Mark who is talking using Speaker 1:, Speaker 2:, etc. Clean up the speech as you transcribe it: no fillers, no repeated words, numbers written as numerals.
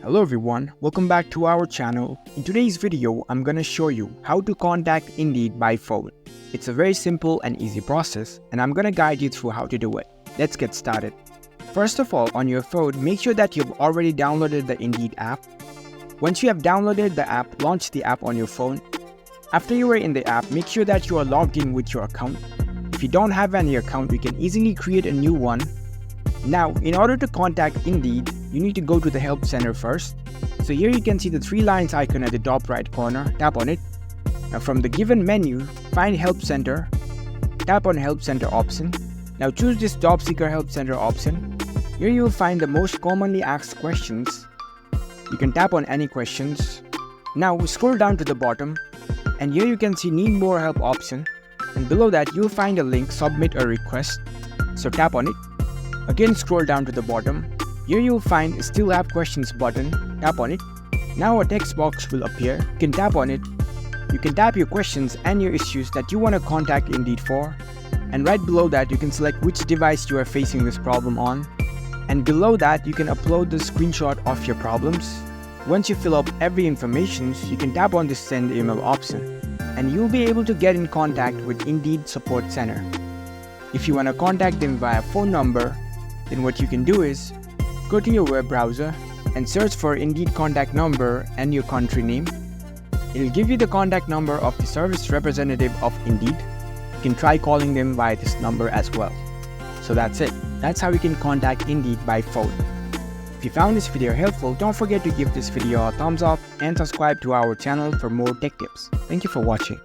Speaker 1: Hello everyone, welcome back to our channel. In today's video, I'm gonna show you how to contact Indeed by phone. It's a very simple and easy process, and I'm gonna guide you through how to do it. Let's get started. First of all, on your phone, make sure that you've already downloaded the Indeed app. Once you have downloaded the app, launch the app on your phone. After you are in the app, make sure that you are logged in with your account. If you don't have any account, you can easily create a new one. Now, in order to contact Indeed, you need to go to the Help Center first. So here you can see the three lines icon at the top right corner. Tap on it. Now from the given menu, find Help Center. Tap on Help Center option. Now choose this Job Seeker Help Center option. Here you will find the most commonly asked questions. You can tap on any questions. Now scroll down to the bottom, and here you can see Need More Help option. And below that, you'll find a link Submit a Request. So tap on it. Again, scroll down to the bottom. Here you'll find Still Have Questions button. Tap on it. Now a text box will appear. You can tap on it. You can tap your questions and your issues that you want to contact Indeed for. And right below that, you can select which device you are facing this problem on. And below that, you can upload the screenshot of your problems. Once you fill up every information, you can tap on the Send Email option. And you'll be able to get in contact with Indeed Support Center. If you want to contact them via phone number, then what you can do is go to your web browser and search for Indeed contact number and your country name. It'll give you the contact number of the service representative of Indeed. You can try calling them via this number as well. So that's it. That's how you can contact Indeed by phone. If you found this video helpful, don't forget to give this video a thumbs up and subscribe to our channel for more tech tips. Thank you for watching.